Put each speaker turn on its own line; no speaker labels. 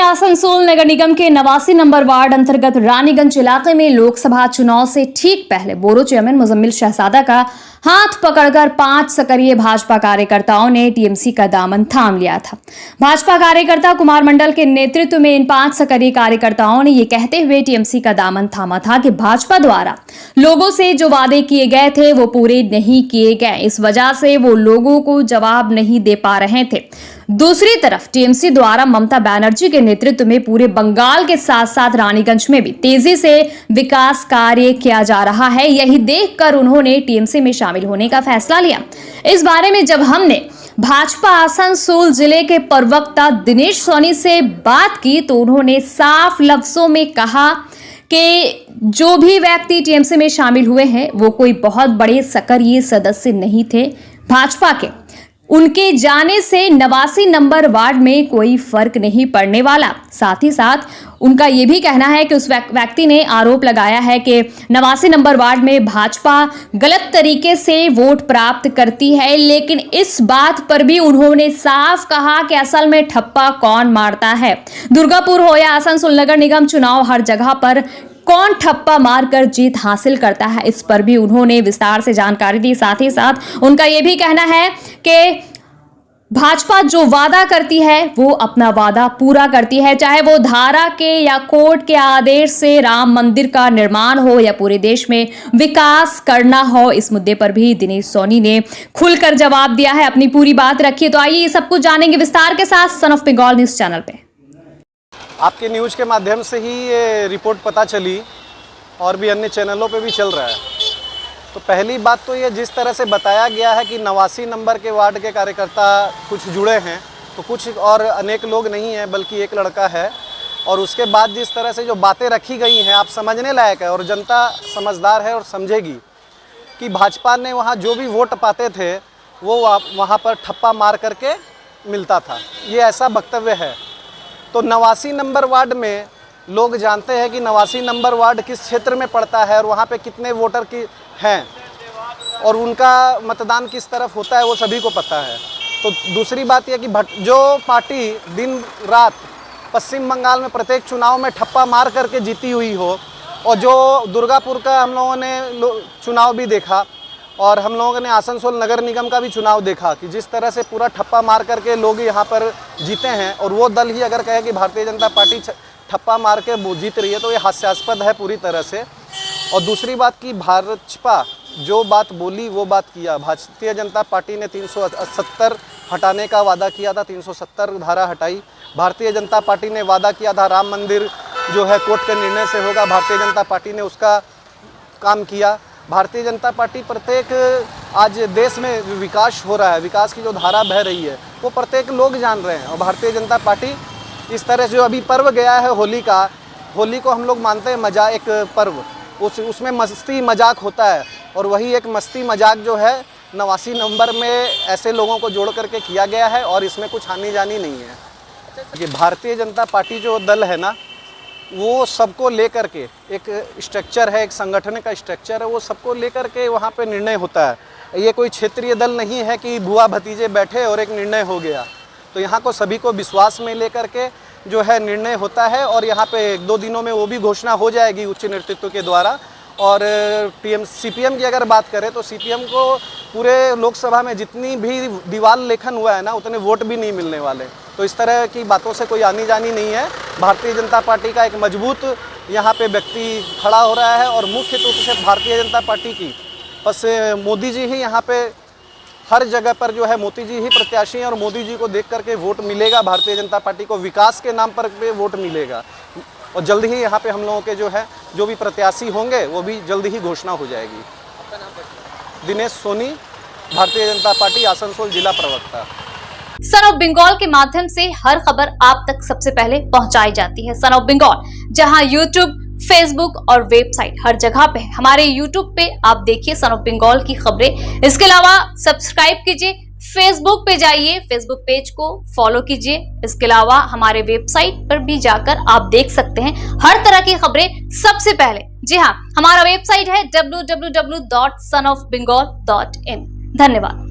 आसनसोल नगर निगम के 89 number ward अंतर्गत रानीगंज इलाके में लोकसभा चुनाव से ठीक पहले बोरो चेयरमैन मुजम्मिल शहजादा का हाथ पकड़कर 5 सक्रिय भाजपा कार्यकर्ताओं ने टीएमसी का दामन थाम लिया था। भाजपा कार्यकर्ता कुमार मंडल के नेतृत्व में इन 5 सक्रिय कार्यकर्ताओं ने ये कहते हुए टीएमसी का दामन थामा था कि भाजपा द्वारा लोगों से जो वादे किए गए थे वो पूरे नहीं किए गए, इस वजह से वो लोगों को जवाब नहीं दे पा रहे थे। दूसरी तरफ टीएमसी द्वारा ममता बनर्जी के नेतृत्व में पूरे बंगाल के साथ साथ रानीगंज में भी तेजी से विकास कार्य किया जा रहा है। यही देखकर उन्होंने टीएमसी में शामिल होने का फैसला लिया। इस बारे में जब हमने भाजपा आसनसोल जिले के प्रवक्ता दिनेश सोनी से बात की तो उन्होंने साफ लफ्जों में कहा कि जो भी व्यक्ति टीएमसी में शामिल हुए हैं वो कोई बहुत बड़े सक्रिय सदस्य नहीं थे भाजपा के। उनके जाने से 89 नंबर वार्ड में कोई फर्क नहीं पड़ने वाला। साथ ही साथ उनका यह भी कहना है कि उस व्यक्ति ने आरोप लगाया है कि 89 नंबर वार्ड में भाजपा गलत तरीके से वोट प्राप्त करती है, लेकिन इस बात पर भी उन्होंने साफ कहा कि असल में ठप्पा कौन मारता है। दुर्गापुर हो या आसनसोल नगर निगम चुनाव, हर जगह पर कौन ठप्पा मारकर जीत हासिल करता है, इस पर भी उन्होंने विस्तार से जानकारी दी। साथ ही साथ उनका यह भी कहना है कि भाजपा जो वादा करती है वो अपना वादा पूरा करती है, चाहे वो धारा के या कोर्ट के आदेश से राम मंदिर का निर्माण हो या पूरे देश में विकास करना हो। इस मुद्दे पर भी दिनेश सोनी ने खुलकर जवाब दिया है, अपनी पूरी बात रखी है। तो आइए ये सब कुछ जानेंगे विस्तार के साथ son of Bengal news channel पे।
आपके न्यूज़ के माध्यम से ही ये रिपोर्ट पता चली और भी अन्य चैनलों पे भी चल रहा है। तो पहली बात तो ये, जिस तरह से बताया गया है कि 89 नंबर के वार्ड के कार्यकर्ता कुछ जुड़े हैं, तो कुछ और अनेक लोग नहीं हैं बल्कि एक लड़का है। और उसके बाद जिस तरह से जो बातें रखी गई हैं आप समझने लायक है और जनता समझदार है और समझेगी कि भाजपा ने वहाँ जो भी वोट पाते थे वो वहाँ पर ठप्पा मार करके मिलता था, ये ऐसा वक्तव्य है। तो 89 नंबर वार्ड में लोग जानते हैं कि 89 नंबर वार्ड किस क्षेत्र में पड़ता है और वहाँ पे कितने वोटर की हैं और उनका मतदान किस तरफ होता है वो सभी को पता है। तो दूसरी बात यह कि जो पार्टी दिन रात पश्चिम बंगाल में प्रत्येक चुनाव में ठप्पा मार करके जीती हुई हो, और जो दुर्गापुर का हम लोगों ने चुनाव भी देखा और हम लोगों ने आसनसोल नगर निगम का भी चुनाव देखा कि जिस तरह से पूरा ठप्पा मार करके लोग यहाँ पर जीते हैं, और वो दल ही अगर कहे कि भारतीय जनता पार्टी ठप्पा मार के जीत रही है तो ये हास्यास्पद है पूरी तरह से। और दूसरी बात कि भाजपा जो बात बोली वो बात किया। भारतीय जनता पार्टी ने 370 हटाने का वादा किया था, 370 धारा हटाई। भारतीय जनता पार्टी ने वादा किया था राम मंदिर जो है कोर्ट के निर्णय से होगा, भारतीय जनता पार्टी ने उसका काम किया। भारतीय जनता पार्टी प्रत्येक, आज देश में विकास हो रहा है, विकास की जो धारा बह रही है वो प्रत्येक लोग जान रहे हैं। और भारतीय जनता पार्टी इस तरह से जो अभी पर्व गया है होली का, होली को हम लोग मानते हैं मजा एक पर्व, उसमें मस्ती मजाक होता है, और वही एक मस्ती मजाक जो है 89 नंबर में ऐसे लोगों को जोड़ करके किया गया है और इसमें कुछ आनी जानी नहीं है। ये भारतीय जनता पार्टी जो दल है ना, वो सबको लेकर के एक स्ट्रक्चर है, एक संगठन का स्ट्रक्चर है, वो सबको लेकर के वहाँ पे निर्णय होता है। ये कोई क्षेत्रीय दल नहीं है कि बुआ भतीजे बैठे और एक निर्णय हो गया। तो यहाँ को सभी को विश्वास में लेकर के जो है निर्णय होता है, और यहाँ पे 1-2 दिनों में वो भी घोषणा हो जाएगी उच्च नेतृत्व के द्वारा। और सीपीएम की अगर बात करें तो सीपीएम को पूरे लोकसभा में जितनी भी दीवार लेखन हुआ है ना, उतने वोट भी नहीं मिलने वाले। तो इस तरह की बातों से कोई आनी जानी नहीं है। भारतीय जनता पार्टी का एक मजबूत यहाँ पे व्यक्ति खड़ा हो रहा है, और मुख्य रूप से भारतीय जनता पार्टी की बस मोदी जी ही यहाँ पे हर जगह पर जो है मोदी जी ही प्रत्याशी हैं, और मोदी जी को देख करके वोट मिलेगा। भारतीय जनता पार्टी को विकास के नाम पर वोट मिलेगा, और जल्द ही यहाँ पे हम लोगों के जो है जो भी प्रत्याशी होंगे वो भी जल्द ही घोषणा हो जाएगी। दिनेश सोनी, भारतीय जनता पार्टी आसनसोल जिला प्रवक्ता।
सन ऑफ बंगाल के माध्यम से हर खबर आप तक सबसे पहले पहुंचाई जाती है। सन ऑफ बंगाल जहां यूट्यूब, फेसबुक और वेबसाइट हर जगह पे, हमारे यूट्यूब पे आप देखिए सन ऑफ बंगाल की खबरें। इसके अलावा सब्सक्राइब कीजिए, फेसबुक पे जाइए, फेसबुक पेज को फॉलो कीजिए। इसके अलावा हमारे वेबसाइट पर भी जाकर आप देख सकते हैं हर तरह की खबरें सबसे पहले। जी हाँ, हमारा वेबसाइट है www.sonofbengal.in। धन्यवाद।